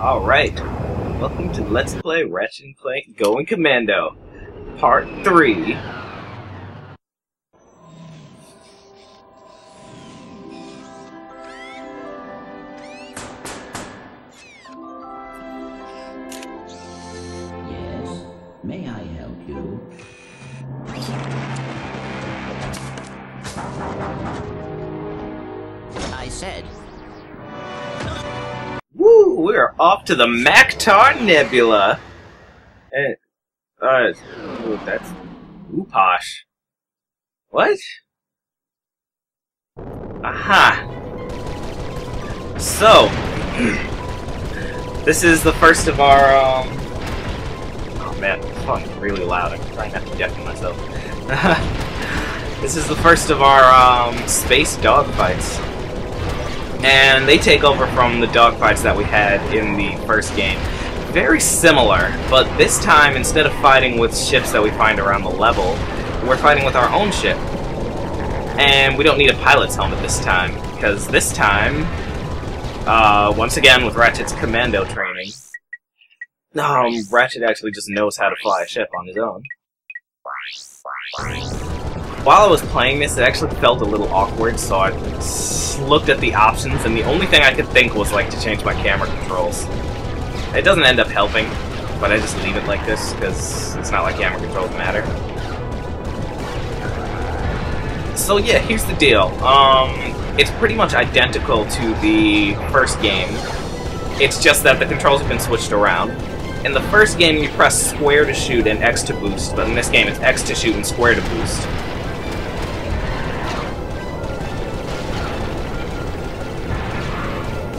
Alright, welcome to Let's Play Ratchet Clank Going Commando, Part 3. Yes, may I help you? I said... Woo! We're off to the Maktar Nebula! And, ooh, that's... Ooh, posh. What? Aha! So... this is the first of our, Oh man, the phone's really loud. I'm trying not to deafen myself. This is the first of our, space dogfights. And they take over from the dogfights that we had in the first game. Very similar, but this time, instead of fighting with ships that we find around the level, we're fighting with our own ship. And we don't need a pilot's helmet this time, because this time, once again with Ratchet's Commando training, Ratchet actually just knows how to fly a ship on his own. While I was playing this, it actually felt a little awkward, so I looked at the options, and the only thing I could think was like to change my camera controls. It doesn't end up helping, but I just leave it like this, because it's not like camera controls matter. So yeah, here's the deal. It's pretty much identical to the first game. It's just that the controls have been switched around. In the first game, you press square to shoot and X to boost, but in this game, it's X to shoot and square to boost.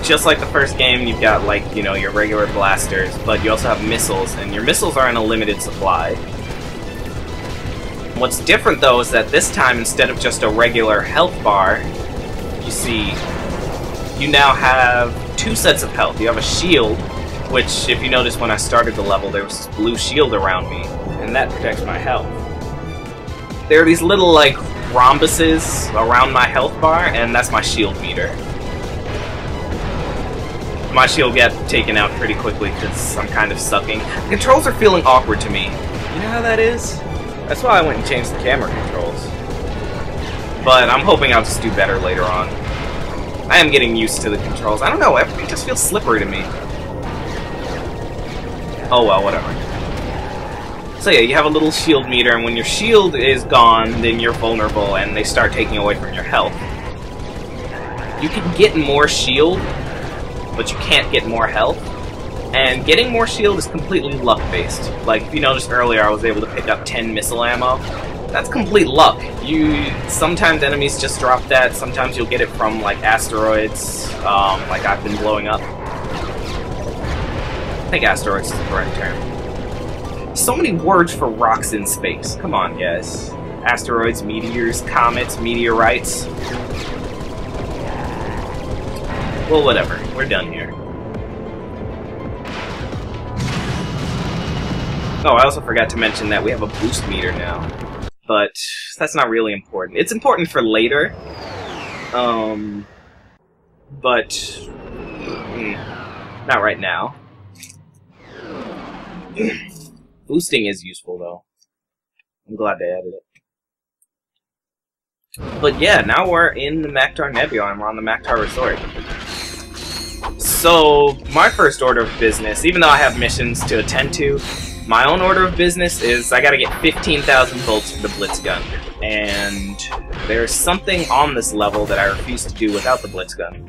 Just like the first game, you've got, like, you know, your regular blasters, but you also have missiles, and your missiles are in a limited supply. What's different, though, is that this time, instead of just a regular health bar, you see, you now have two sets of health. You have a shield, which, if you notice when I started the level, there was this blue shield around me, and that protects my health. There are these little, like, rhombuses around my health bar, and that's my shield meter. My shield got taken out pretty quickly because I'm kind of sucking. The controls are feeling awkward to me. You know how that is? That's why I went and changed the camera controls. But I'm hoping I'll just do better later on. I am getting used to the controls. I don't know, everything just feels slippery to me. Oh well, whatever. So yeah, you have a little shield meter, and when your shield is gone, then you're vulnerable, and they start taking away from your health. You can get more shield, but you can't get more health. And getting more shield is completely luck-based. Like, if you noticed earlier, I was able to pick up 10 missile ammo. That's complete luck. Sometimes enemies just drop that, sometimes you'll get it from, like, asteroids, like I've been blowing up. I think asteroids is the correct term. So many words for rocks in space. Come on, guys. Asteroids, meteors, comets, meteorites. Well, whatever. We're done here. Oh, I also forgot to mention that we have a boost meter now. But that's not really important. It's important for later. But not right now. Boosting is useful, though. I'm glad they added it. But yeah, now we're in the Maktar Nebula, and we're on the Maktar Resort. So, my first order of business, even though I have missions to attend to, my own order of business is I gotta get 15,000 volts for the Blitz gun. And there's something on this level that I refuse to do without the Blitz gun.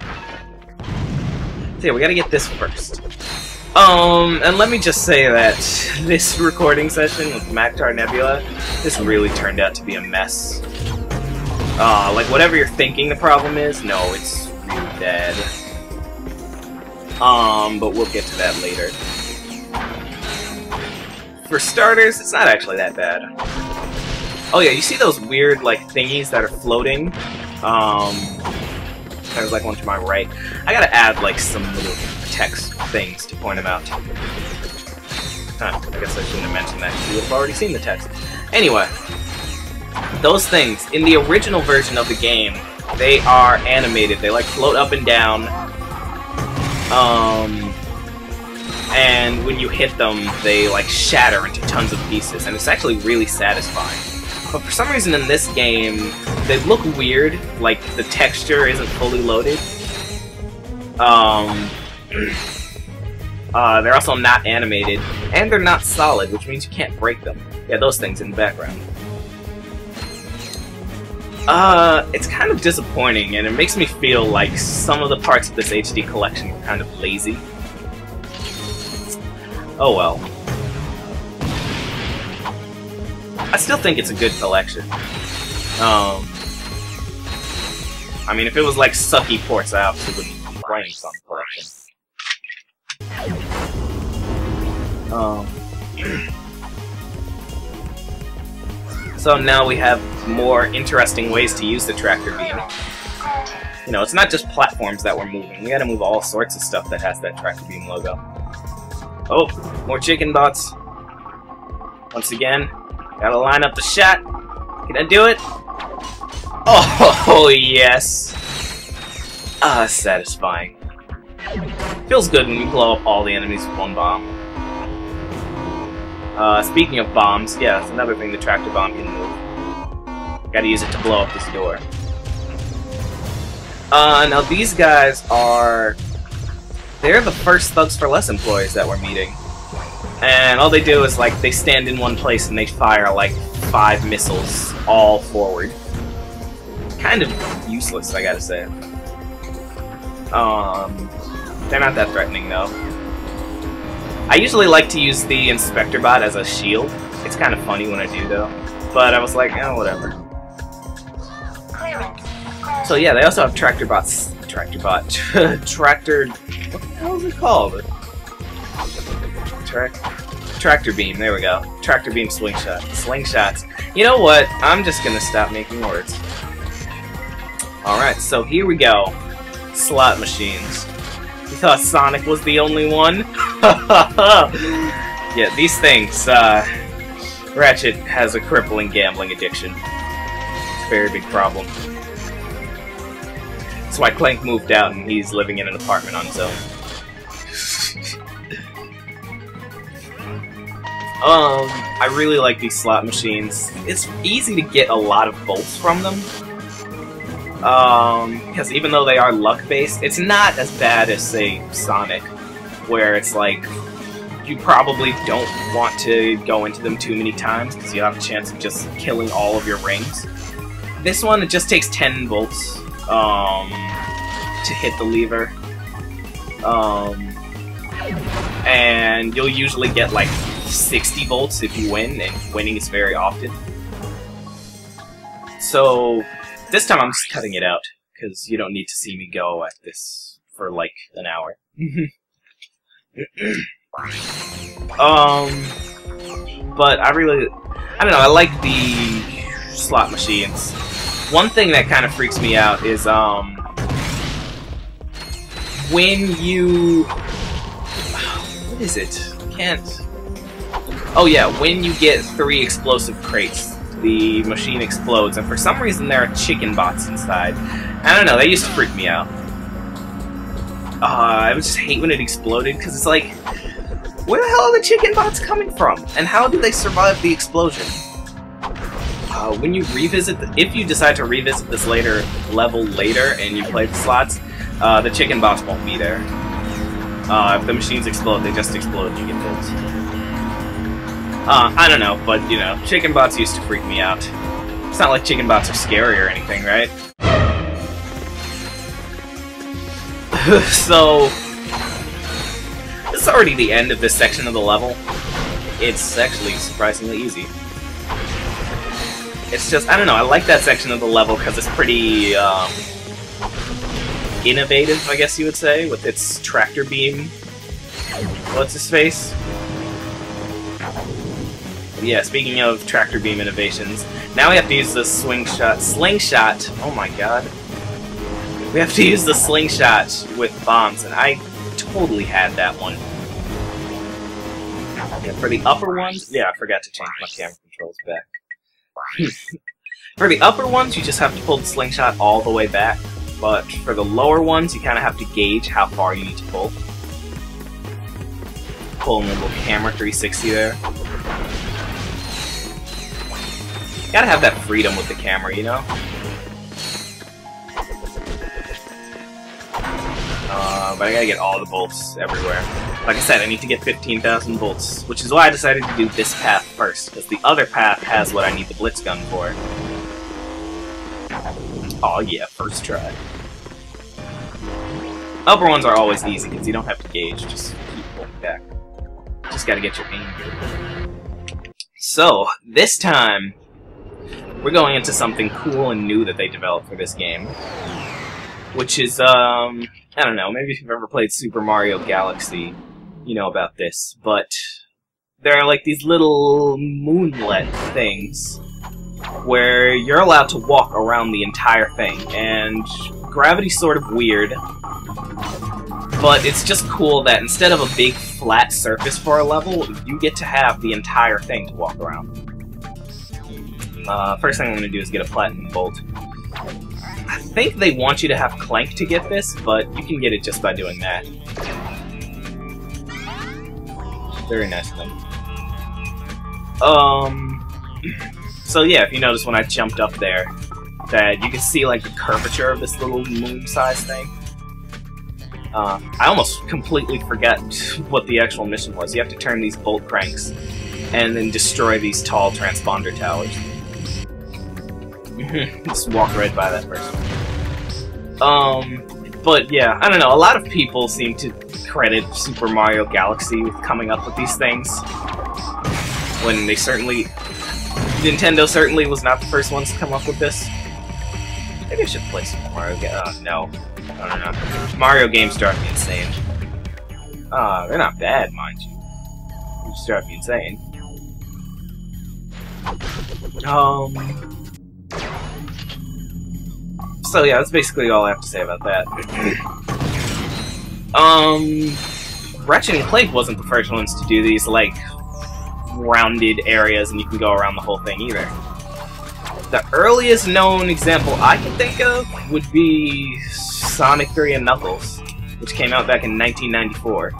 So yeah, we gotta get this first. And let me just say that this recording session with Maktar Nebula, this really turned out to be a mess. Like, whatever you're thinking the problem is, no, it's really bad. But we'll get to that later. For starters, it's not actually that bad. Oh yeah, you see those weird, like, thingies that are floating? There's, like, one to my right. I gotta add, like, some little text things to point them out. Huh, I guess I shouldn't have mentioned that, because you would have already seen the text. Anyway, those things, in the original version of the game, they are animated. They, like, float up and down. and when you hit them, they like shatter into tons of pieces, and it's actually really satisfying. But for some reason in this game, they look weird, like the texture isn't fully loaded. They're also not animated, and they're not solid, which means you can't break them. Yeah, those things in the background. It's kind of disappointing, and it makes me feel like some of the parts of this HD collection are kind of lazy. Oh well. I still think it's a good collection. I mean, if it was like sucky ports, I obviously wouldn't be playing some collection. So now we have more interesting ways to use the tractor beam. You know, it's not just platforms that we're moving. We gotta move all sorts of stuff that has that tractor beam logo. Oh, more chicken bots. Once again, gotta line up the shot. Can I do it? Oh, yes. Ah, satisfying. Feels good when you blow up all the enemies with one bomb. Speaking of bombs, yeah, that's another thing the tractor bomb can move. Gotta use it to blow up this door. Now these guys are... They're the first Thugs for Less employees that we're meeting. And all they do is, like, they stand in one place and they fire, like, 5 missiles all forward. Kind of useless, I gotta say. They're not that threatening, though. I usually like to use the Inspector Bot as a shield. It's kind of funny when I do, though. But I was like, oh, whatever. So yeah, they also have Tractor Bots. Tractor... What the hell is it called? Tractor Beam, there we go. Tractor Beam Slingshot. Slingshots. You know what? I'm just gonna stop making words. Alright, so here we go. Slot machines. You thought Sonic was the only one? Yeah, these things, Ratchet has a crippling gambling addiction. It's a very big problem. That's why Clank moved out and he's living in an apartment on his own. I really like these slot machines. It's easy to get a lot of bolts from them. Because even though they are luck-based, it's not as bad as, say, Sonic, where it's like, you probably don't want to go into them too many times, because you have a chance of just killing all of your rings. This one, it just takes 10 volts, to hit the lever. And you'll usually get, like, 60 volts if you win, and winning is very often. So... this time I'm just cutting it out, because you don't need to see me go at this for, like, an hour. But I don't know, I like the slot machines. One thing that kind of freaks me out is, when you... what is it? I can't... oh yeah, when you get 3 explosive crates, the machine explodes, and for some reason there are chicken bots inside. I don't know, they used to freak me out. I would just hate when it exploded, because it's like, where the hell are the chicken bots coming from? And how did they survive the explosion? When you revisit, if you decide to revisit this level later, and you play the slots, the chicken bots won't be there. If the machines explode, they just explode and you get bolts. I don't know, but, you know, chicken bots used to freak me out. It's not like chicken bots are scary or anything, right? So... this is already the end of this section of the level. It's actually surprisingly easy. It's just, I don't know, I like that section of the level because it's pretty, innovative, I guess you would say, with its tractor beam. What's his face? Yeah, speaking of tractor beam innovations, now we have to use the slingshot, oh my god. We have to use the slingshot with bombs, and I totally had that one. Yeah, for the upper ones, yeah, I forgot to change my camera controls back. For the upper ones, you just have to pull the slingshot all the way back, but for the lower ones, you kind of have to gauge how far you need to pull. cool, and a little camera 360 there. Gotta have that freedom with the camera, you know? But I gotta get all the bolts everywhere. Like I said, I need to get 15,000 bolts, which is why I decided to do this path first, because the other path has what I need the Blitz gun for. Oh yeah, first try. Upper ones are always easy, because you don't have to gauge, just keep pulling back. Just gotta get your aim good. So, this time, we're going into something cool and new that they developed for this game. Which is, I don't know, maybe if you've ever played Super Mario Galaxy, you know about this, but there are like these little moonlet things where you're allowed to walk around the entire thing, and gravity's sort of weird, but it's just cool that instead of a big flat surface for a level, you get to have the entire thing to walk around. First thing I'm going to do is get a platinum bolt. I think they want you to have Clank to get this, but you can get it just by doing that. Very nice of them. So yeah, if you notice when I jumped up there, that you can see like the curvature of this little moon-sized thing. I almost completely forgot what the actual mission was. You have to turn these bolt cranks and then destroy these tall transponder towers. Just walk right by that person. But yeah, I don't know, a lot of people seem to credit Super Mario Galaxy with coming up with these things. When they certainly... Nintendo certainly was not the first ones to come up with this. Maybe I should play Super Mario no. I don't know. Mario games drive me insane. They're not bad, mind you. They just drive me insane. So yeah, that's basically all I have to say about that. Ratchet and Clank wasn't the first ones to do these, like, rounded areas and you can go around the whole thing either. The earliest known example I can think of would be Sonic 3 and Knuckles, which came out back in 1994.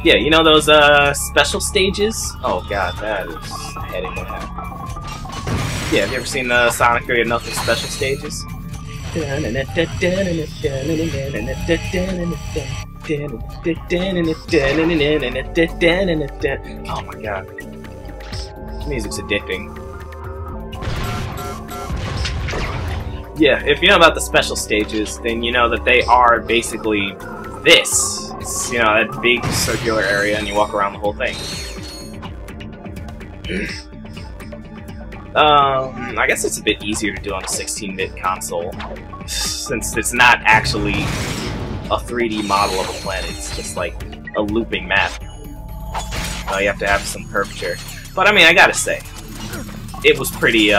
Yeah, you know those, special stages? Oh god, that is heading to hell. Yeah, have you ever seen the Sonic 3 and Knuckles special stages? Oh my god. This music's addicting. Yeah, if you know about the special stages, then you know that they are basically this. It's, you know, that big circular area and you walk around the whole thing. I guess it's a bit easier to do on a 16-bit console, since it's not actually a 3D model of a planet, it's just like a looping map. You have to have some curvature. But I mean, I gotta say, it was pretty,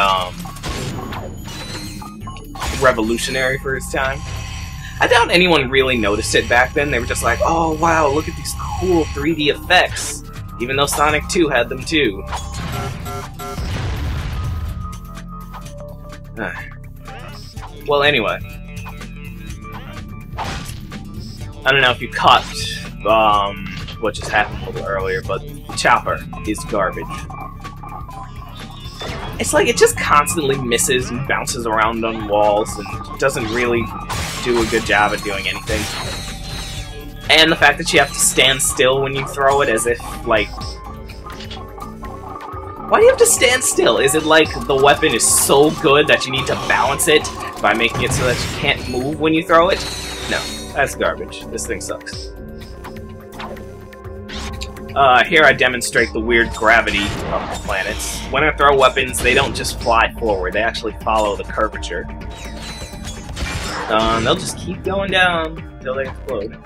revolutionary for its time. I doubt anyone really noticed it back then. They were just like, oh wow, look at these cool 3D effects, even though Sonic 2 had them too. Well, anyway. I don't know if you caught what just happened a little earlier, but the chopper is garbage. It's like it just constantly misses and bounces around on walls and doesn't really do a good job at doing anything. And the fact that you have to stand still when you throw it as if, like... Why do you have to stand still? Is it like the weapon is so good that you need to balance it by making it so that you can't move when you throw it? No, that's garbage. This thing sucks. Here I demonstrate the weird gravity of the planets. When I throw weapons, they don't just fly forward, they actually follow the curvature. They'll just keep going down until they explode.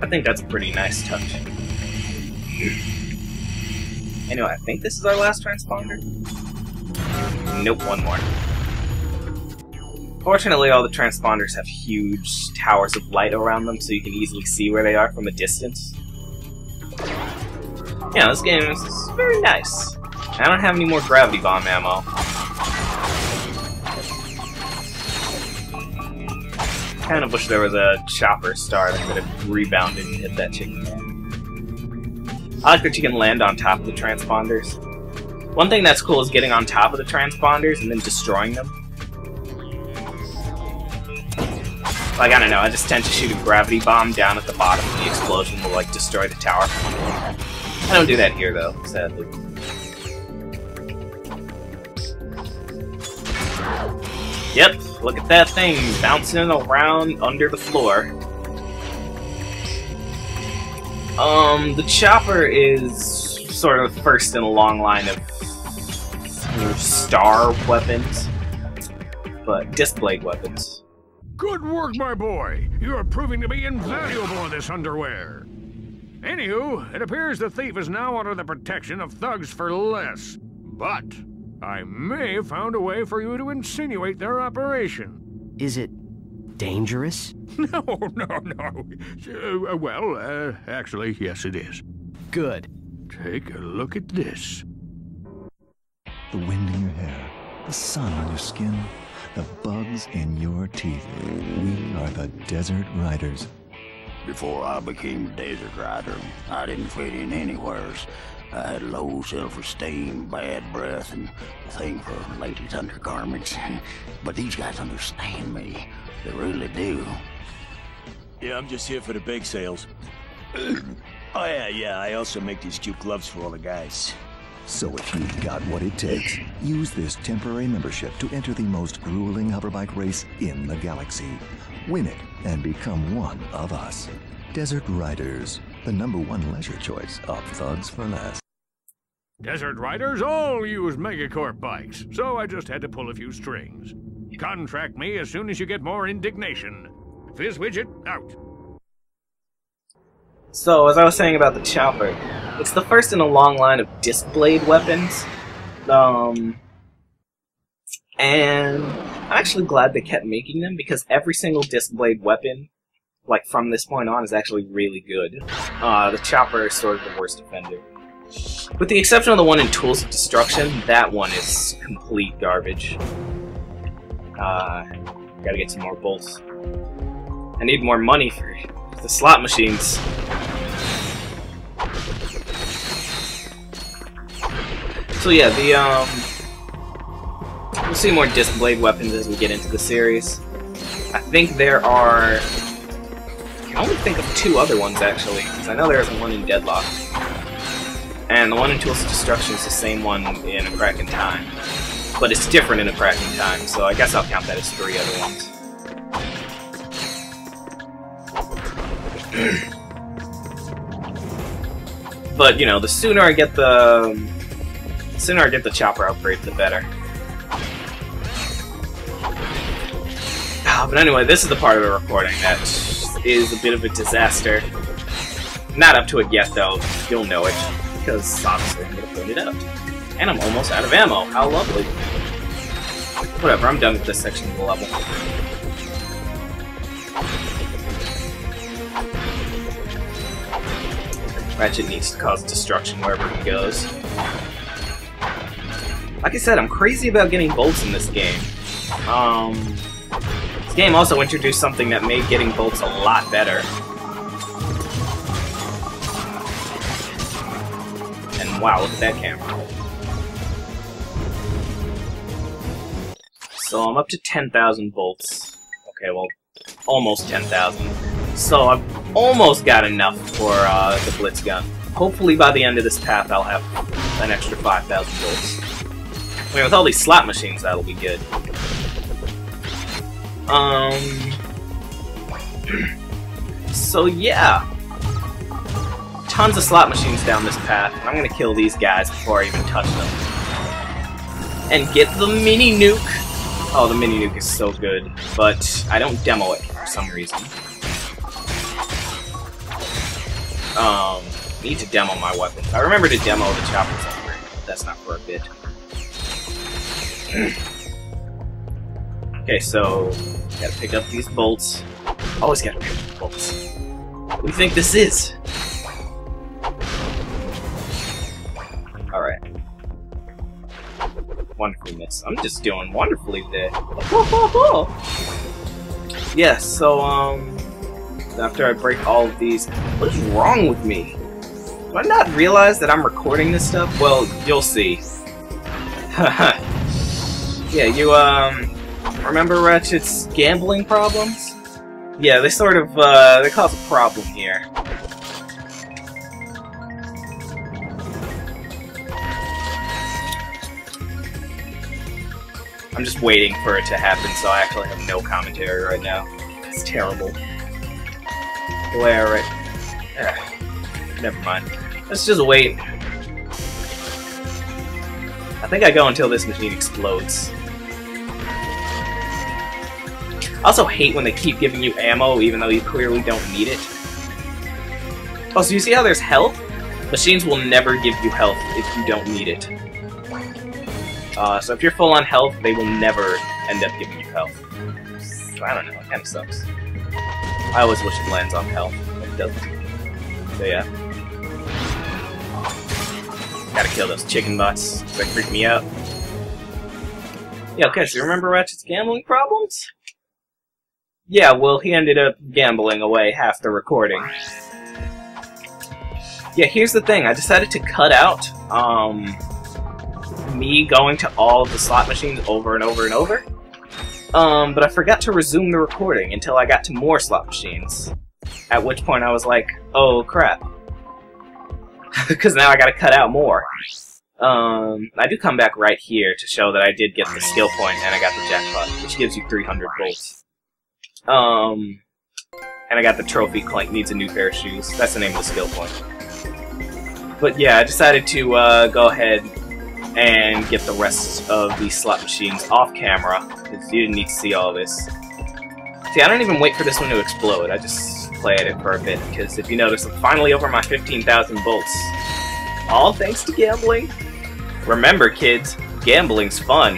I think that's a pretty nice touch. Anyway, I think this is our last transponder. Nope, one more. Fortunately, all the transponders have huge towers of light around them, so you can easily see where they are from a distance. Yeah, this game is very nice. I don't have any more gravity bomb ammo. kind of wish there was a chopper star that could have rebounded and hit that chicken. I like that you can land on top of the transponders. One thing that's cool is getting on top of the transponders and then destroying them. Like, I don't know, I just tend to shoot a gravity bomb down at the bottom and the explosion will, like, destroy the tower. I don't do that here, though, sadly. Yep, look at that thing bouncing around under the floor. The chopper is sort of first in a long line of star weapons, but disc blade weapons. Good work, my boy! You are proving to be invaluable in this underwear. Anywho, it appears the thief is now under the protection of thugs for less. But I may have found a way for you to insinuate their operation. Is it dangerous? No. Actually, yes it is. Good. Take a look at this. The wind in your hair, the sun on your skin, the bugs in your teeth. We are the Desert Riders. Before I became a desert rider, I didn't fit in anywheres. I had low self-esteem, bad breath, and a thing for ladies' undergarments. But these guys understand me. They really do. Yeah, I'm just here for the bake sales. Oh yeah, I also make these cute gloves for all the guys. So if you've got what it takes, use this temporary membership to enter the most grueling hoverbike race in the galaxy. Win it and become one of us. Desert Riders, the #1 leisure choice of thugs for less. Desert riders all use Megacorp bikes, so I just had to pull a few strings. Contract me as soon as you get more indignation. Fizz Widget, out. So, as I was saying about the chopper, it's the first in a long line of disc blade weapons. And I'm actually glad they kept making them, because every single disc blade weapon, like from this point on, is actually really good. The chopper is sort of the worst offender. With the exception of the one in Tools of Destruction, that one is complete garbage. Gotta get some more bolts. I need more money for the slot machines. So yeah, we'll see more disc blade weapons as we get into the series. I think there are... I can only think of 2 other ones, actually, because I know there's one in Deadlock. And the one in Tools of Destruction is the same one in A Crack in Time. But it's different in A Crack in Time, so I guess I'll count that as 3 other ones. But, you know, the sooner I get the chopper upgrade, the better. But anyway, this is the part of the recording that is a bit of a disaster. Not up to it yet, though. You'll know it, because obviously I'm going to point it out. And I'm almost out of ammo. How lovely. Whatever, I'm done with this section of the level. Ratchet needs to cause destruction wherever he goes. Like I said, I'm crazy about getting bolts in this game. This game also introduced something that made getting bolts a lot better. And wow, look at that camera. So I'm up to 10,000 bolts. Okay, well, almost 10,000. So I've almost got enough for the Blitz gun. Hopefully by the end of this path I'll have an extra 5,000 bolts. I mean, with all these slot machines, that'll be good. So yeah. Tons of slot machines down this path, and I'm gonna kill these guys before I even touch them. And get the mini nuke! Oh, the mini nuke is so good, but I don't demo it for some reason. Need to demo my weapons. I remember to demo the chopper's upgrade, but that's not for a bit. Okay, so gotta pick up these bolts. Always gotta pick up the bolts. What do you think this is? Alright. Wonderfully miss. I'm just doing wonderfully there. Yeah, so, after I break all of these... What is wrong with me? Do I not realize that I'm recording this stuff? Well, you'll see. Yeah, you, remember Ratchet's gambling problems? Yeah, they sort of, they cause a problem here. I'm just waiting for it to happen, so I actually have no commentary right now. It's terrible. The way I write... Never mind. Let's just wait. I think I go until this machine explodes. I also hate when they keep giving you ammo even though you clearly don't need it. Oh, so you see how there's health? Machines will never give you health if you don't need it. So if you're full on health, they will never end up giving you health. I don't know, it kinda sucks. I always wish it lands on health, but it doesn't. So yeah. Gotta kill those chicken bots, they freak me out. Yeah, okay, so you remember Ratchet's gambling problems? Yeah, well, he ended up gambling away half the recording. Yeah, here's the thing, I decided to cut out, me going to all of the slot machines over and over and over. But I forgot to resume the recording until I got to more slot machines. At which point I was like, oh crap. Because now I gotta cut out more. I do come back right here to show that I did get the skill point and I got the jackpot, which gives you 300 volts. And I got the trophy, Clank needs a new pair of shoes. That's the name of the skill point. But yeah, I decided to go ahead and get the rest of these slot machines off camera, because you didn't need to see all this. See, I don't even wait for this one to explode, I just play at it for a bit, because if you notice, I'm finally over my 15,000 volts. All thanks to gambling. Remember, kids, gambling's fun.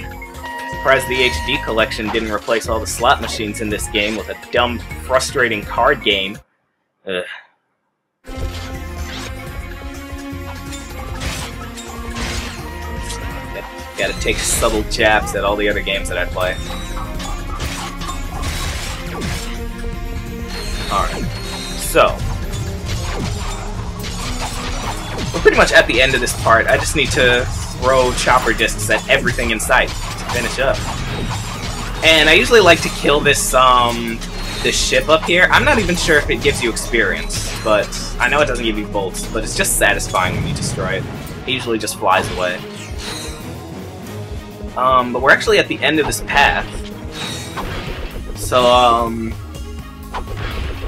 Surprised the HD collection didn't replace all the slot machines in this game with a dumb, frustrating card game. Ugh. Gotta take subtle jabs at all the other games that I play. Alright, so we're pretty much at the end of this part. I just need to throw chopper discs at everything in sight to finish up. And I usually like to kill this this ship up here. I'm not even sure if it gives you experience, but I know it doesn't give you bolts, but it's just satisfying when you destroy it. It usually just flies away. But we're actually at the end of this path. So,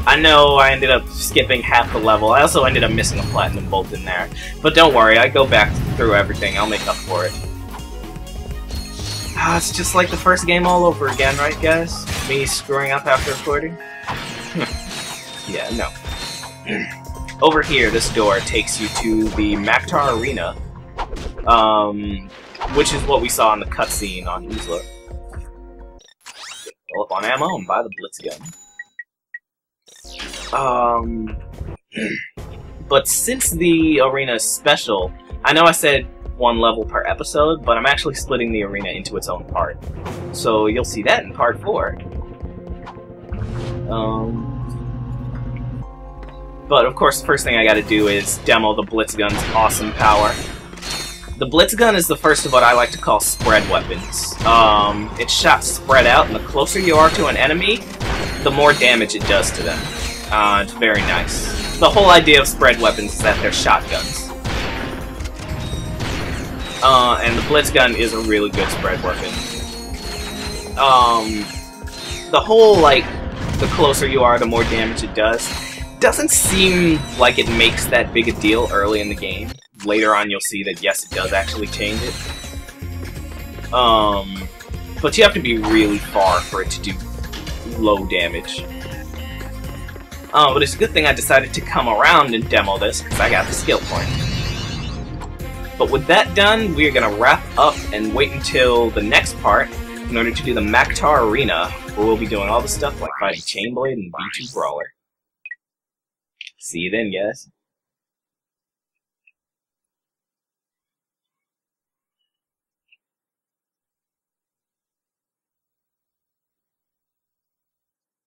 I know I ended up skipping half the level. I also ended up missing a platinum bolt in there. But don't worry, I go back through everything. I'll make up for it. Ah, it's just like the first game all over again, right, guys? Me screwing up after recording? Yeah, no. Over here, this door takes you to the Maktar Arena. Which is what we saw in the cutscene on Oozla. Fill up on ammo and buy the Blitz gun. But since the arena is special, I know I said one level per episode, but I'm actually splitting the arena into its own part. So you'll see that in part 4. But of course, the first thing I gotta do is demo the Blitz gun's awesome power. The Blitz gun is the first of what I like to call spread weapons. Its shots spread out, and the closer you are to an enemy, the more damage it does to them. It's very nice. The whole idea of spread weapons is that they're shotguns. And the Blitz gun is a really good spread weapon. The whole, like, the closer you are, the more damage it does, doesn't seem like it makes that big a deal early in the game. Later on, you'll see that, yes, it does actually change it. But you have to be really far for it to do low damage. But it's a good thing I decided to come around and demo this, because I got the skill point. But with that done, we're going to wrap up and wait until the next part in order to do the Maktar Arena, where we'll be doing all the stuff like fighting Chainblade and B2 Brawler. See you then, guys.